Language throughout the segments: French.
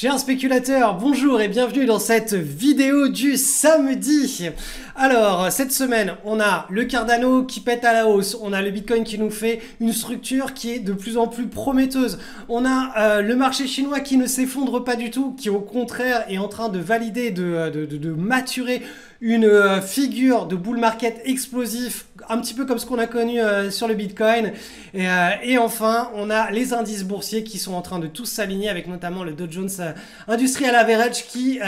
Chers spéculateurs, bonjour et bienvenue dans cette vidéo du samedi. Alors, cette semaine, on a le Cardano qui pète à la hausse, on a le Bitcoin qui nous fait une structure qui est de plus en plus prometteuse, on a le marché chinois qui ne s'effondre pas du tout, qui au contraire est en train de valider, de maturer une figure de bull market explosif, un petit peu comme ce qu'on a connu sur le Bitcoin. Et enfin, on a les indices boursiers qui sont en train de tous s'aligner, avec notamment le Dow Jones Industrial Average qui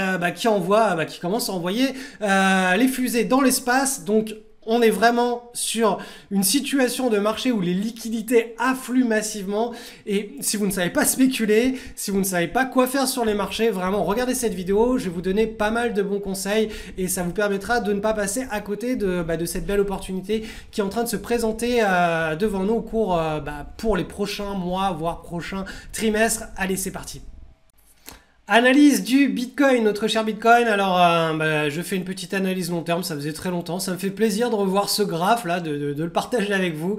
commence à envoyer les fusées dans l'espace. Donc on est vraiment sur une situation de marché où les liquidités affluent massivement. Et si vous ne savez pas spéculer, si vous ne savez pas quoi faire sur les marchés, vraiment regardez cette vidéo. Je vais vous donner pas mal de bons conseils et ça vous permettra de ne pas passer à côté de cette belle opportunité qui est en train de se présenter devant nous au cours pour les prochains mois, voire prochains trimestres. Allez, c'est parti. Analyse du Bitcoin, notre cher Bitcoin. Alors, je fais une petite analyse long terme, ça faisait très longtemps. Ça me fait plaisir de revoir ce graphe là, de le partager avec vous.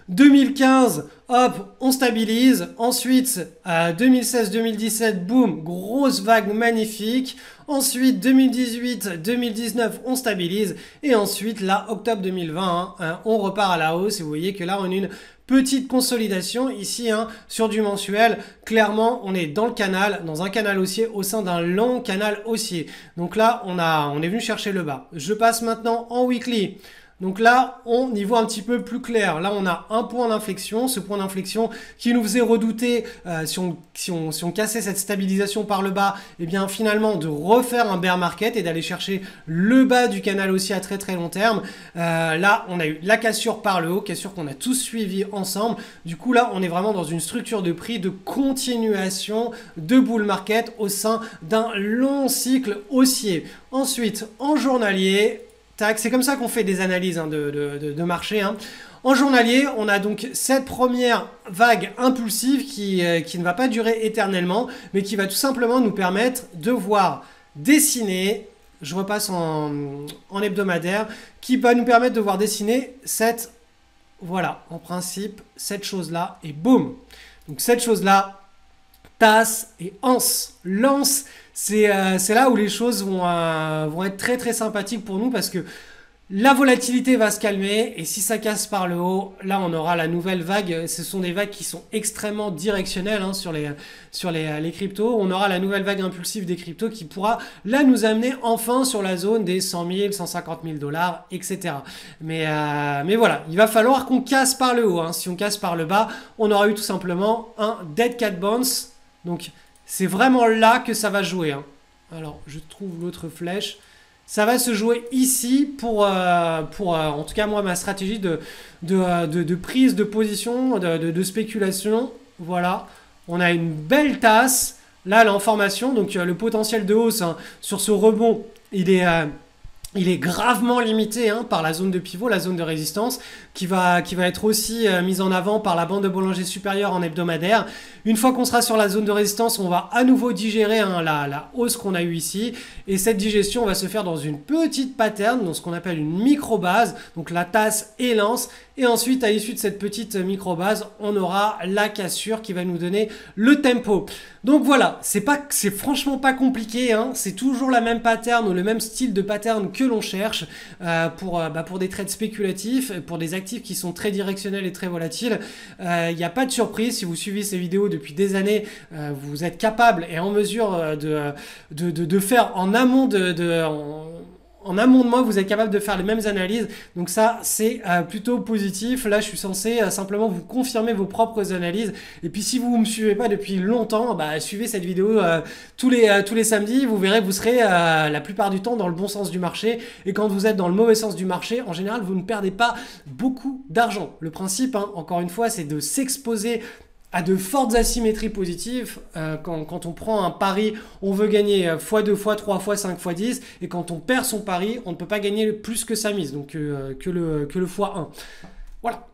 2015, hop, on stabilise. Ensuite, 2016-2017, boum, grosse vague magnifique. Ensuite, 2018-2019, on stabilise. Et ensuite, là, octobre 2020, on repart à la hausse. Et vous voyez que là, on a une petite consolidation ici sur du mensuel. Clairement, on est dans le canal, dans un canal haussier au sein d'un long canal haussier. Donc là, on est venu chercher le bas. Je passe maintenant en weekly. Donc là, on y voit un petit peu plus clair. Là, on a un point d'inflexion. Ce point d'inflexion qui nous faisait redouter, si on cassait cette stabilisation par le bas, et bien finalement de refaire un bear market et d'aller chercher le bas du canal haussier à très très long terme. Là, on a eu la cassure par le haut, cassure qu'on a tous suivi ensemble. Du coup, là, on est vraiment dans une structure de prix de continuation de bull market au sein d'un long cycle haussier. Ensuite, en journalier, c'est comme ça qu'on fait des analyses de marché. En journalier, on a donc cette première vague impulsive qui ne va pas durer éternellement, mais qui va tout simplement nous permettre de voir dessiner, je repasse en hebdomadaire, qui va nous permettre de voir dessiner cette, voilà, en principe, cette chose-là, et boum. Donc cette chose-là, tasse et anse. Lance, c'est là où les choses vont être très très sympathiques pour nous parce que la volatilité va se calmer et si ça casse par le haut, là on aura la nouvelle vague. Ce sont des vagues qui sont extrêmement directionnelles sur les cryptos. On aura la nouvelle vague impulsive des cryptos qui pourra là nous amener enfin sur la zone des 100 000, 150 000 $, etc. Mais voilà, il va falloir qu'on casse par le haut. Si on casse par le bas, on aura eu tout simplement un dead cat bounce. Donc c'est vraiment là que ça va jouer. Alors je trouve l'autre flèche. Ça va se jouer ici pour en tout cas moi ma stratégie de prise de position, de spéculation. Voilà, on a une belle tasse. Là l'information, donc le potentiel de hausse sur ce rebond, il est gravement limité par la zone de pivot, la zone de résistance, qui va être aussi mise en avant par la bande de Bollinger supérieure en hebdomadaire. Une fois qu'on sera sur la zone de résistance, on va à nouveau digérer la hausse qu'on a eue ici. Et cette digestion va se faire dans une petite pattern, dans ce qu'on appelle une micro-base. Donc la tasse et lance. Et ensuite, à l'issue de cette petite micro-base, on aura la cassure qui va nous donner le tempo. Donc voilà, c'est franchement pas compliqué. C'est toujours la même pattern ou le même style de pattern que l'on cherche pour des trades spéculatifs, pour des actifs qui sont très directionnels et très volatiles. Il n'y a pas de surprise. Si vous suivez ces vidéos depuis des années, vous êtes capable et en mesure de faire en amont en amont de moi, vous êtes capable de faire les mêmes analyses. Donc ça, c'est plutôt positif. Là, je suis censé simplement vous confirmer vos propres analyses. Et puis, si vous ne me suivez pas depuis longtemps, suivez cette vidéo tous les samedis. Vous verrez, vous serez la plupart du temps dans le bon sens du marché. Et quand vous êtes dans le mauvais sens du marché, en général, vous ne perdez pas beaucoup d'argent. Le principe, encore une fois, c'est de s'exposer à de fortes asymétries positives. Quand on prend un pari, on veut gagner x2, x3, x5, x10. Et quand on perd son pari, on ne peut pas gagner plus que sa mise, donc que le x1. Voilà.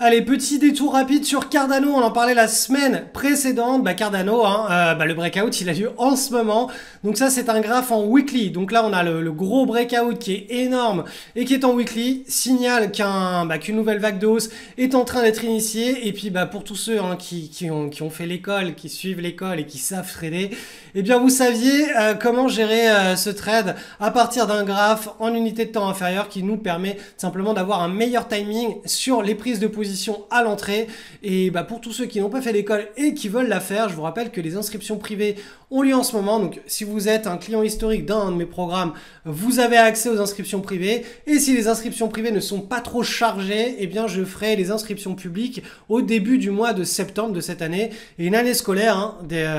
Allez, petit détour rapide sur Cardano, on en parlait la semaine précédente. Cardano, le breakout, il a lieu en ce moment. Donc ça, c'est un graphe en weekly. Donc là, on a le gros breakout qui est énorme et qui est en weekly. Signale qu'une nouvelle vague de hausse est en train d'être initiée. Et puis, pour tous ceux qui ont fait l'école, qui suivent l'école et qui savent trader, eh bien, vous saviez comment gérer ce trade à partir d'un graphe en unité de temps inférieure qui nous permet simplement d'avoir un meilleur timing sur les prises de position à l'entrée. Et pour tous ceux qui n'ont pas fait l'école et qui veulent la faire, je vous rappelle que les inscriptions privées ont lieu en ce moment. Donc si vous êtes un client historique d'un de mes programmes, vous avez accès aux inscriptions privées. Et si les inscriptions privées ne sont pas trop chargées, eh bien je ferai les inscriptions publiques au début du mois de septembre de cette année. Et une année scolaire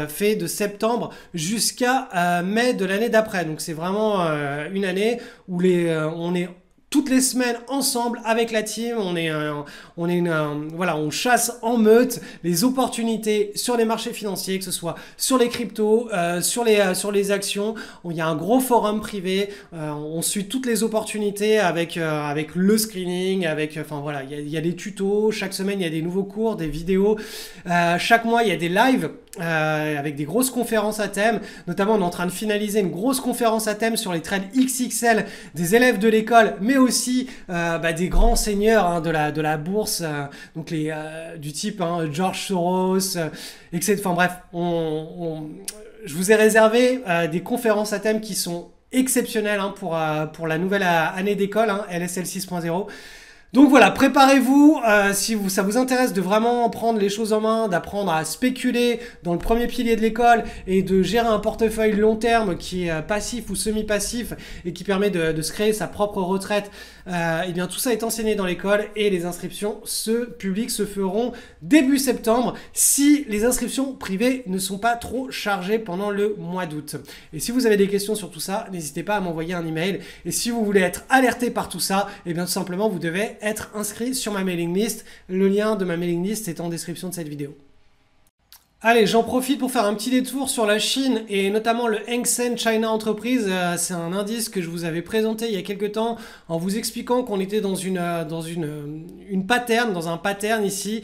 fait de septembre jusqu'à mai de l'année d'après. Donc c'est vraiment une année où on est toutes les semaines ensemble avec la team, on chasse en meute les opportunités sur les marchés financiers, que ce soit sur les cryptos, sur les actions. Il y a un gros forum privé, on suit toutes les opportunités avec le screening, il y a des tutos, chaque semaine il y a des nouveaux cours, des vidéos, chaque mois il y a des lives avec des grosses conférences à thème. Notamment, on est en train de finaliser une grosse conférence à thème sur les trades XXL des élèves de l'école, mais aussi des grands seigneurs de la bourse, donc du type George Soros, etc. Enfin bref, je vous ai réservé des conférences à thème qui sont exceptionnelles pour la nouvelle année d'école, LSL 6.0. Donc voilà, préparez-vous, si ça vous intéresse de vraiment prendre les choses en main, d'apprendre à spéculer dans le premier pilier de l'école et de gérer un portefeuille long terme qui est passif ou semi-passif et qui permet de se créer sa propre retraite, et bien tout ça est enseigné dans l'école et les inscriptions publiques se feront début septembre si les inscriptions privées ne sont pas trop chargées pendant le mois d'août. Et si vous avez des questions sur tout ça, n'hésitez pas à m'envoyer un email. Et si vous voulez être alerté par tout ça, et bien tout simplement vous devez être inscrit sur ma mailing list. Le lien de ma mailing list est en description de cette vidéo. Allez, j'en profite pour faire un petit détour sur la Chine et notamment le Hang Seng China Enterprise. C'est un indice que je vous avais présenté il y a quelques temps en vous expliquant qu'on était dans un pattern ici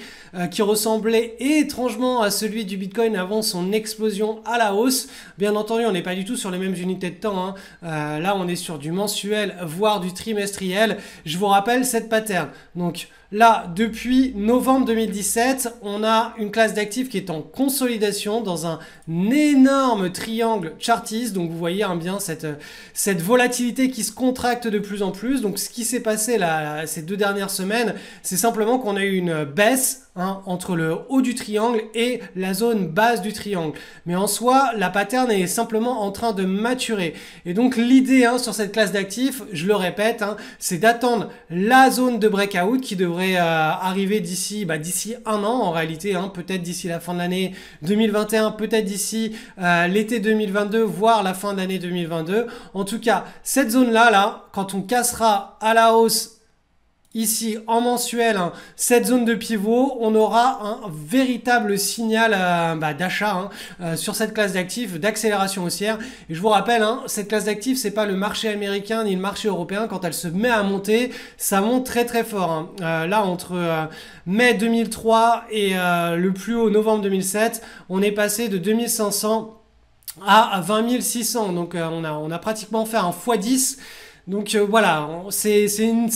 qui ressemblait étrangement à celui du Bitcoin avant son explosion à la hausse. Bien entendu, on n'est pas du tout sur les mêmes unités de temps. Là, on est sur du mensuel, voire du trimestriel. Je vous rappelle cette pattern. Donc là, depuis novembre 2017, on a une classe d'actifs qui est en consolidation dans un énorme triangle chartiste. Donc vous voyez bien cette volatilité qui se contracte de plus en plus. Donc ce qui s'est passé là, ces 2 dernières semaines, c'est simplement qu'on a eu une baisse entre le haut du triangle et la zone basse du triangle. Mais en soi, la pattern est simplement en train de maturer. Et donc l'idée sur cette classe d'actifs, je le répète, c'est d'attendre la zone de breakout qui devrait arriver d'ici un an en réalité, peut-être d'ici la fin de l'année 2021, peut-être d'ici l'été 2022, voire la fin de l'année 2022. En tout cas, cette zone-là, quand on cassera à la hausse ici en mensuel cette zone de pivot, on aura un véritable signal d'achat sur cette classe d'actifs, d'accélération haussière. Et je vous rappelle, cette classe d'actifs, c'est pas le marché américain ni le marché européen. Quand elle se met à monter, ça monte très très fort. Là, entre mai 2003 et le plus haut novembre 2007, on est passé de 2500 à 20 600. Donc on a pratiquement fait un x10. Donc voilà, c'est une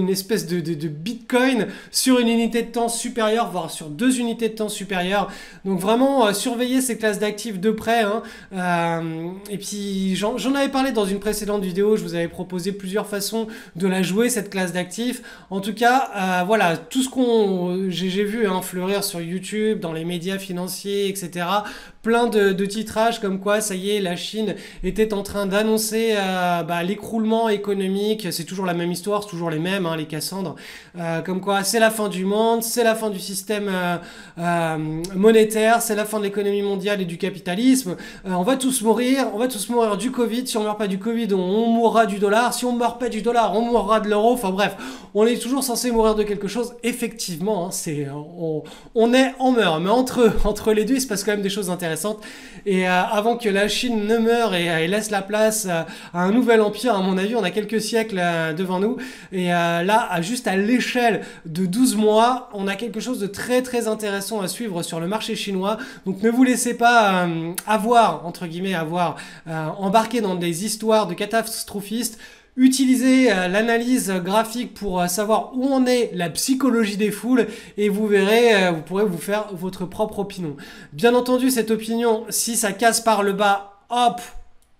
espèce de Bitcoin sur une unité de temps supérieure, voire sur 2 unités de temps supérieures. Donc vraiment, surveillez ces classes d'actifs de près. Et puis, j'en avais parlé dans une précédente vidéo, je vous avais proposé plusieurs façons de la jouer, cette classe d'actifs. En tout cas, voilà, tout ce j'ai vu fleurir sur YouTube, dans les médias financiers, etc. Plein de titrages comme quoi, ça y est, la Chine était en train d'annoncer l'écroulement économique. C'est toujours la même histoire, c'est toujours les mêmes, les Cassandres. Comme quoi, c'est la fin du monde, c'est la fin du système monétaire, c'est la fin de l'économie mondiale et du capitalisme. On va tous mourir du Covid. Si on ne meurt pas du Covid, on mourra du dollar. Si on ne meurt pas du dollar, on mourra de l'euro. Enfin bref, on est toujours censé mourir de quelque chose. Effectivement, on meurt. Mais entre les deux, il se passe quand même des choses intéressantes. intéressante. Et avant que la Chine ne meure et laisse la place à un nouvel empire, à mon avis, on a quelques siècles devant nous. Et là, juste à l'échelle de 12 mois, on a quelque chose de très très intéressant à suivre sur le marché chinois. Donc ne vous laissez pas entre guillemets, embarquer dans des histoires de catastrophistes. Utilisez l'analyse graphique pour savoir où en est la psychologie des foules et vous verrez, vous pourrez vous faire votre propre opinion. Bien entendu, cette opinion, si ça casse par le bas, hop,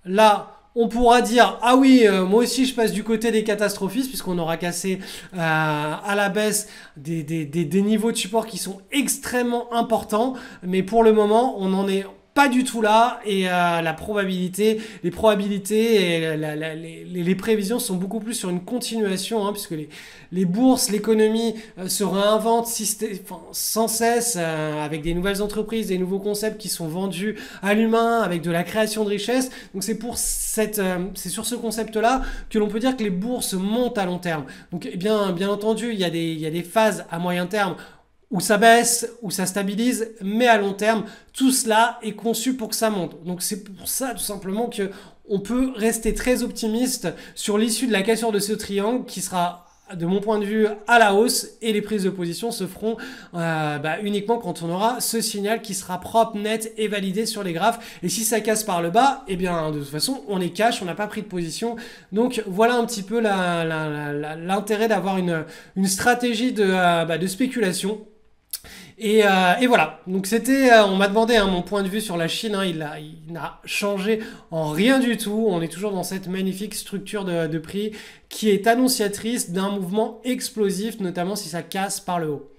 là, on pourra dire, ah oui, moi aussi je passe du côté des catastrophistes puisqu'on aura cassé à la baisse des niveaux de support qui sont extrêmement importants. Mais pour le moment, on en est pas du tout là et les probabilités et les prévisions sont beaucoup plus sur une continuation puisque les bourses, l'économie se réinventent sans cesse avec des nouvelles entreprises, des nouveaux concepts qui sont vendus à l'humain avec de la création de richesses. Donc c'est sur ce concept-là que l'on peut dire que les bourses montent à long terme. Donc bien entendu, il y a des phases à moyen terme où ça baisse, où ça stabilise, mais à long terme, tout cela est conçu pour que ça monte. Donc c'est pour ça tout simplement que on peut rester très optimiste sur l'issue de la cassure de ce triangle qui sera, de mon point de vue, à la hausse et les prises de position se feront uniquement quand on aura ce signal qui sera propre, net et validé sur les graphes. Et si ça casse par le bas, eh bien de toute façon on est cash, on n'a pas pris de position. Donc voilà un petit peu l'intérêt d'avoir une stratégie de spéculation. Et voilà, donc on m'a demandé mon point de vue sur la Chine, il n'a changé en rien du tout, on est toujours dans cette magnifique structure de prix qui est annonciatrice d'un mouvement explosif, notamment si ça casse par le haut.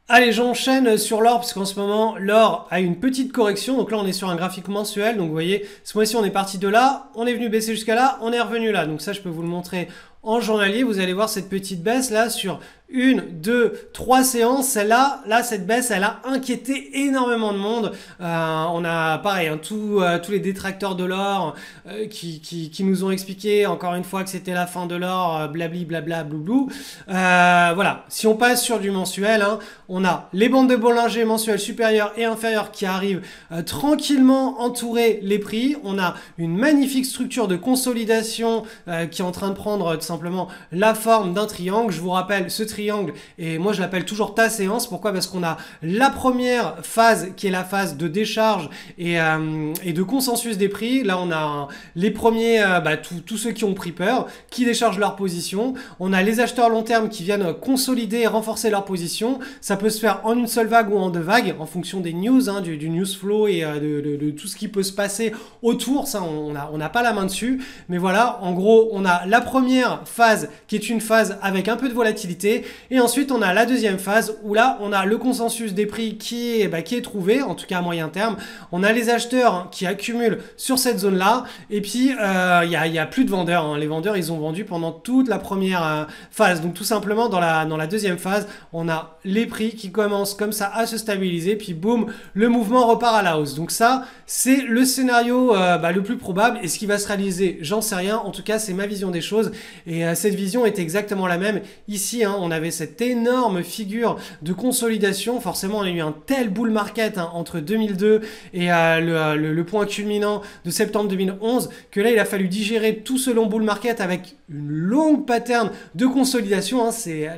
Allez, j'enchaîne sur l'or parce qu'en ce moment, l'or a une petite correction. Donc là, on est sur un graphique mensuel. Donc vous voyez, ce mois-ci, on est parti de là, on est venu baisser jusqu'à là, on est revenu là. Donc ça, je peux vous le montrer en journalier. Vous allez voir cette petite baisse là sur 1, 2, 3 séances. Celle-là, cette baisse, elle a inquiété énormément de monde. On a pareil, tous les détracteurs de l'or qui nous ont expliqué encore une fois que c'était la fin de l'or, blabli blabla bloublou. Voilà, si on passe sur du mensuel, on a les bandes de Bollinger mensuelles supérieures et inférieures qui arrivent tranquillement entourer les prix. On a une magnifique structure de consolidation qui est en train de prendre tout simplement la forme d'un triangle. Je vous rappelle ce triangle et moi je l'appelle toujours ta séance. Pourquoi? Parce qu'on a la première phase qui est la phase de décharge et de consensus des prix. Là on a les premiers, tous ceux qui ont pris peur, qui déchargent leur position. On a les acheteurs long terme qui viennent consolider et renforcer leur position. Ça peut se faire en une seule vague ou en deux vagues en fonction des news, du news flow et de tout ce qui peut se passer autour. Ça on n'a pas la main dessus. Mais voilà, en gros on a la première phase qui est une phase avec un peu de volatilité et ensuite on a la deuxième phase où là on a le consensus des prix qui est trouvé, en tout cas à moyen terme. On a les acheteurs qui accumulent sur cette zone là et puis il y a plus de vendeurs. Les vendeurs ils ont vendu pendant toute la première phase. Donc tout simplement dans la deuxième phase on a les prix qui commencent comme ça à se stabiliser puis boum, le mouvement repart à la hausse. Donc ça c'est le scénario le plus probable et ce qui va se réaliser j'en sais rien. En tout cas c'est ma vision des choses et cette vision est exactement la même. Ici on avait cette énorme figure de consolidation. Forcément on a eu un tel bull market entre 2002 et le point culminant de septembre 2011 que là il a fallu digérer tout ce long bull market avec une longue pattern de consolidation. C'est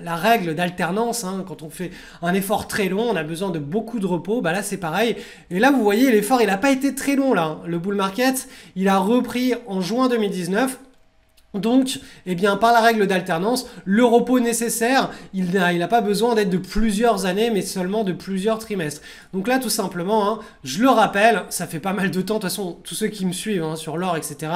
la règle d'alternance. Quand on fait un effort très long on a besoin de beaucoup de repos. Là c'est pareil et là vous voyez l'effort il n'a pas été très long là. Le bull market il a repris en juin 2019. Donc, par la règle d'alternance, le repos nécessaire, il n'a pas besoin d'être de plusieurs années, mais seulement de plusieurs trimestres. Donc là, tout simplement, je le rappelle, ça fait pas mal de temps, de toute façon, tous ceux qui me suivent sur l'or, etc.,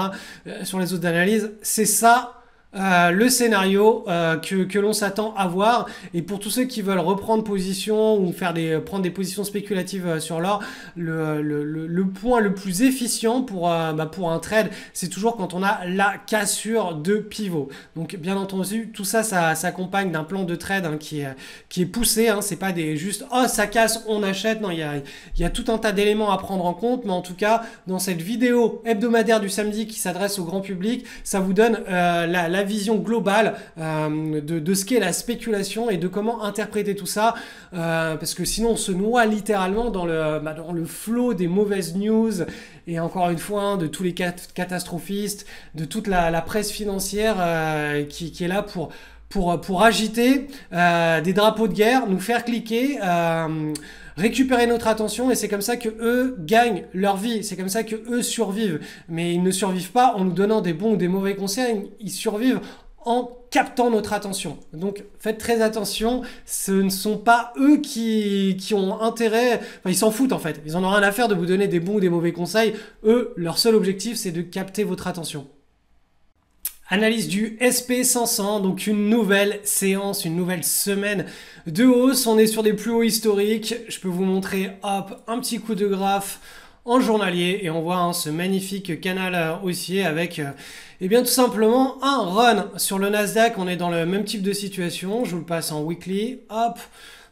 sur les autres analyses, c'est ça. Le scénario que l'on s'attend à voir et pour tous ceux qui veulent reprendre position ou prendre des positions spéculatives sur l'or, le point le plus efficient pour un trade c'est toujours quand on a la cassure de pivot. Donc bien entendu tout ça s'accompagne d'un plan de trade qui est poussé, c'est pas juste oh ça casse on achète. Non, il y a tout un tas d'éléments à prendre en compte, mais en tout cas dans cette vidéo hebdomadaire du samedi qui s'adresse au grand public, ça vous donne la la vision globale de ce qu'est la spéculation et de comment interpréter tout ça, parce que sinon on se noie littéralement dans le flot des mauvaises news et encore une fois de tous les catastrophistes, de toute la presse financière qui est là pour agiter des drapeaux de guerre, nous faire cliquer, récupérer notre attention, et c'est comme ça que eux gagnent leur vie, c'est comme ça que eux survivent. Mais ils ne survivent pas en nous donnant des bons ou des mauvais conseils, ils survivent en captant notre attention. Donc faites très attention, ce ne sont pas eux qui ont intérêt, enfin ils s'en foutent en fait, ils en ont rien à faire de vous donner des bons ou des mauvais conseils. Eux, leur seul objectif c'est de capter votre attention. Analyse du SP500, donc une nouvelle séance, une nouvelle semaine de hausse. On est sur des plus hauts historiques. Je peux vous montrer, hop, un petit coup de graphe en journalier et on voit ce magnifique canal haussier avec eh bien tout simplement un run sur le Nasdaq. On est dans le même type de situation. Je vous le passe en weekly, hop.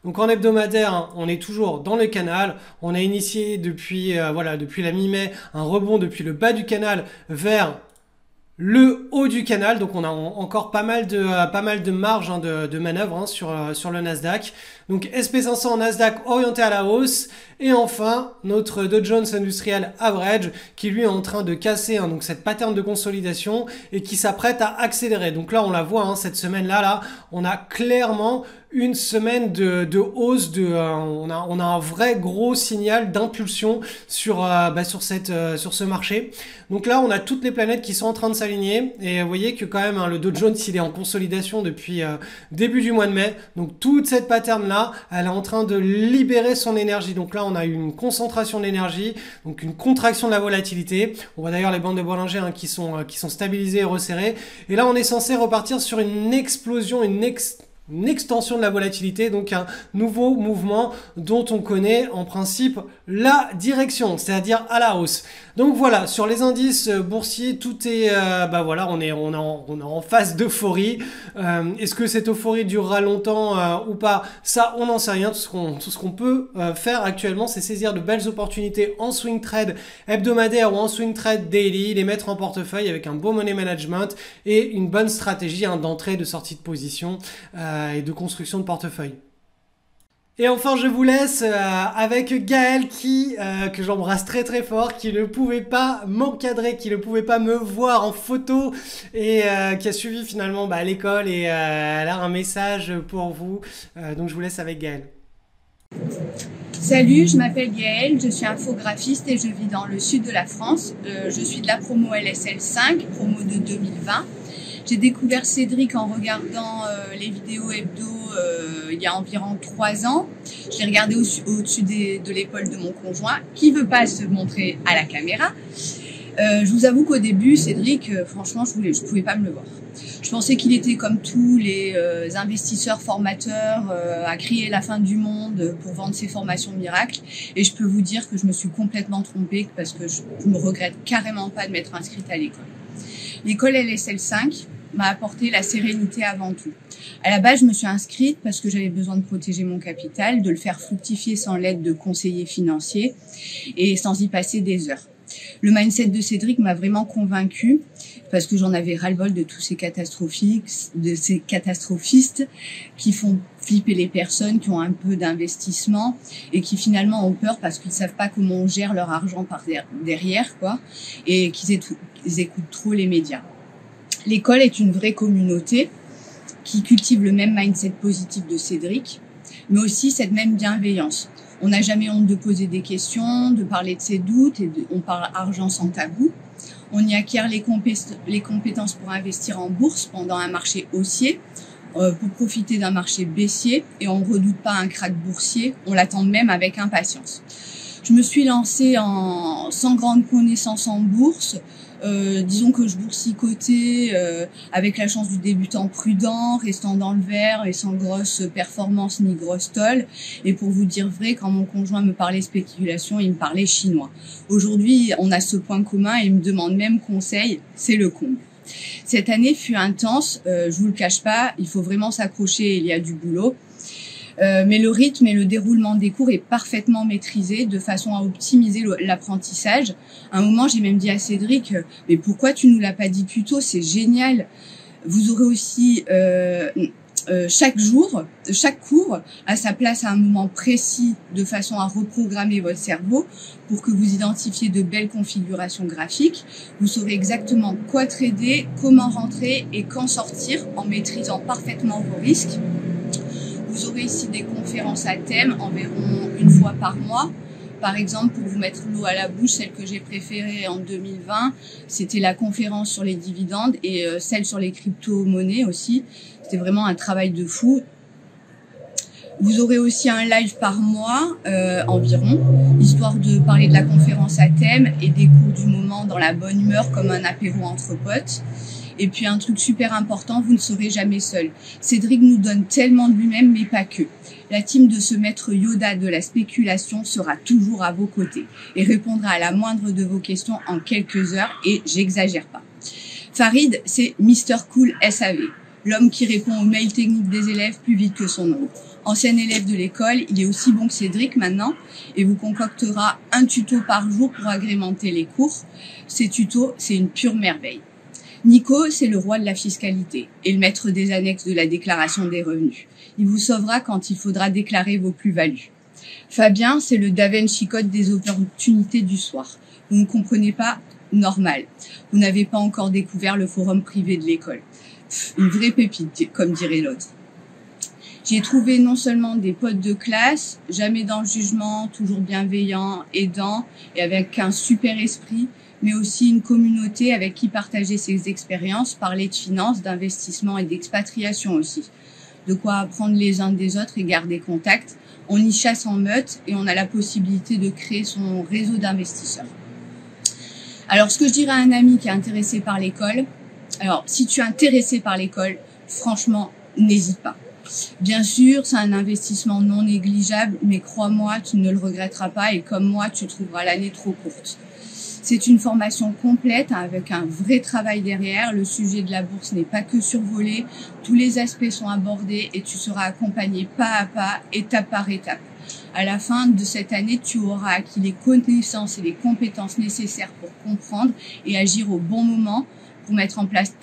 Donc en hebdomadaire, on est toujours dans le canal. On a initié depuis depuis la mi-mai un rebond depuis le bas du canal vers le haut du canal, donc on a encore pas mal de marge de manœuvre sur le Nasdaq. Donc SP500 Nasdaq orienté à la hausse. Et enfin, notre Dow Jones Industrial Average qui lui est en train de casser donc cette pattern de consolidation et qui s'apprête à accélérer. Donc là, on la voit, cette semaine-là, on a clairement une semaine de hausse, on a un vrai gros signal d'impulsion sur ce marché. Donc là, on a toutes les planètes qui sont en train de s'aligner et vous voyez que quand même le Dow Jones il est en consolidation depuis début du mois de mai. Donc toute cette pattern là, elle est en train de libérer son énergie. Donc là, on a eu une concentration d'énergie, donc une contraction de la volatilité. On voit d'ailleurs les bandes de Bollinger qui sont stabilisées et resserrées. Et là, on est censé repartir sur une explosion, une extension de la volatilité, donc un nouveau mouvement dont on connaît en principe la direction, c'est-à-dire à la hausse. Donc voilà, sur les indices boursiers, tout est, on est en phase d'euphorie. Est-ce que cette euphorie durera longtemps ou pas? Ça, on n'en sait rien. Tout ce qu'on peut faire actuellement, c'est saisir de belles opportunités en swing trade hebdomadaire ou en swing trade daily, les mettre en portefeuille avec un bon money management et une bonne stratégie d'entrée, de sortie de position et de construction de portefeuille. Et enfin, je vous laisse avec Gaël que j'embrasse très très fort, qui ne pouvait pas m'encadrer, qui ne pouvait pas me voir en photo et qui a suivi finalement l'école et elle a un message pour vous. Donc je vous laisse avec Gaël. Salut, je m'appelle Gaëlle, je suis infographiste et je vis dans le sud de la France. Je suis de la promo LSL 5, promo de 2020. J'ai découvert Cédric en regardant les vidéos hebdo il y a environ 3 ans. Je l'ai regardé au-dessus de l'épaule de mon conjoint qui veut pas se montrer à la caméra. Je vous avoue qu'au début, Cédric, franchement, je pouvais pas me le voir. Je pensais qu'il était comme tous les investisseurs formateurs à crier la fin du monde pour vendre ses formations miracles. Et je peux vous dire que je me suis complètement trompée parce que je me regrette carrément pas de m'être inscrite à l'école. L'école LSL 5 m'a apporté la sérénité avant tout. À la base, je me suis inscrite parce que j'avais besoin de protéger mon capital, de le faire fructifier sans l'aide de conseillers financiers et sans y passer des heures. Le mindset de Cédric m'a vraiment convaincue parce que j'en avais ras-le-bol de tous ces catastrophistes qui font flipper les personnes qui ont un peu d'investissement et qui finalement ont peur parce qu'ils savent pas comment on gère leur argent par derrière, et qu'ils écoutent trop les médias. L'école est une vraie communauté qui cultive le même mindset positif de Cédric, mais aussi cette même bienveillance. On n'a jamais honte de poser des questions, de parler de ses doutes et on parle argent sans tabou. On y acquiert les compétences pour investir en bourse pendant un marché haussier, pour profiter d'un marché baissier et on ne redoute pas un krach boursier, on l'attend même avec impatience. Je me suis lancée sans grande connaissance en bourse. Disons que je boursicotais avec la chance du débutant prudent, restant dans le vert et sans grosse performance ni grosse tôle. Et pour vous dire vrai, quand mon conjoint me parlait spéculation, il me parlait chinois. Aujourd'hui, on a ce point commun et il me demande même conseil, c'est le comble. Cette année fut intense, je vous le cache pas, il faut vraiment s'accrocher, il y a du boulot. Mais le rythme et le déroulement des cours est parfaitement maîtrisé de façon à optimiser l'apprentissage. À un moment, j'ai même dit à Cédric, mais pourquoi tu nous l'as pas dit plus tôt? C'est génial. Vous aurez aussi chaque cours a sa place à un moment précis de façon à reprogrammer votre cerveau pour que vous identifiez de belles configurations graphiques. Vous saurez exactement quoi trader, comment rentrer et quand sortir en maîtrisant parfaitement vos risques. Vous aurez ici des conférences à thème environ une fois par mois. Par exemple, pour vous mettre l'eau à la bouche, celle que j'ai préférée en 2020, c'était la conférence sur les dividendes et celle sur les crypto-monnaies aussi. C'était vraiment un travail de fou. Vous aurez aussi un live par mois environ, histoire de parler de la conférence à thème et des cours du moment dans la bonne humeur comme un apéro entre potes. Et puis un truc super important, vous ne serez jamais seul. Cédric nous donne tellement de lui-même, mais pas que. La team de ce maître Yoda de la spéculation sera toujours à vos côtés et répondra à la moindre de vos questions en quelques heures, et j'exagère pas. Farid, c'est Mr Cool SAV, l'homme qui répond aux mails techniques des élèves plus vite que son nom. Ancien élève de l'école, il est aussi bon que Cédric maintenant et vous concoctera un tuto par jour pour agrémenter les cours. Ces tutos, c'est une pure merveille. Nico, c'est le roi de la fiscalité et le maître des annexes de la déclaration des revenus. Il vous sauvera quand il faudra déclarer vos plus-values. Fabien, c'est le Da Vinci Code des opportunités du soir. Vous ne comprenez pas? Normal. Vous n'avez pas encore découvert le forum privé de l'école. Une vraie pépite, comme dirait l'autre. J'y ai trouvé non seulement des potes de classe, jamais dans le jugement, toujours bienveillants, aidants et avec un super esprit, mais aussi une communauté avec qui partager ses expériences, parler de finances, d'investissement et d'expatriation aussi. De quoi apprendre les uns des autres et garder contact. On y chasse en meute et on a la possibilité de créer son réseau d'investisseurs. Alors, ce que je dirais à un ami qui est intéressé par l'école, alors, si tu es intéressé par l'école, franchement, n'hésite pas. Bien sûr, c'est un investissement non négligeable, mais crois-moi, tu ne le regretteras pas et comme moi, tu trouveras l'année trop courte. C'est une formation complète avec un vrai travail derrière. Le sujet de la bourse n'est pas que survolé. Tous les aspects sont abordés et tu seras accompagné pas à pas, étape par étape. À la fin de cette année, tu auras acquis les connaissances et les compétences nécessaires pour comprendre et agir au bon moment pour mettre en place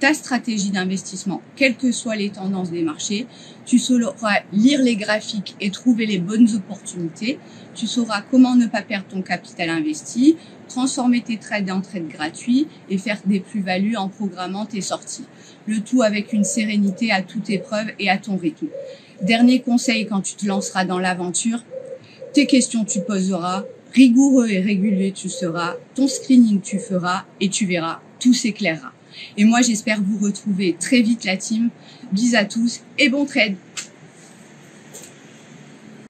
ta stratégie d'investissement, quelles que soient les tendances des marchés. Tu sauras lire les graphiques et trouver les bonnes opportunités. Tu sauras comment ne pas perdre ton capital investi, transformer tes trades en trades gratuits et faire des plus-values en programmant tes sorties. Le tout avec une sérénité à toute épreuve et à ton rythme. Dernier conseil quand tu te lanceras dans l'aventure, tes questions tu poseras, rigoureux et régulier tu seras, ton screening tu feras et tu verras, tout s'éclairera. Et moi j'espère vous retrouver très vite la team. Bisous à tous et bon trade!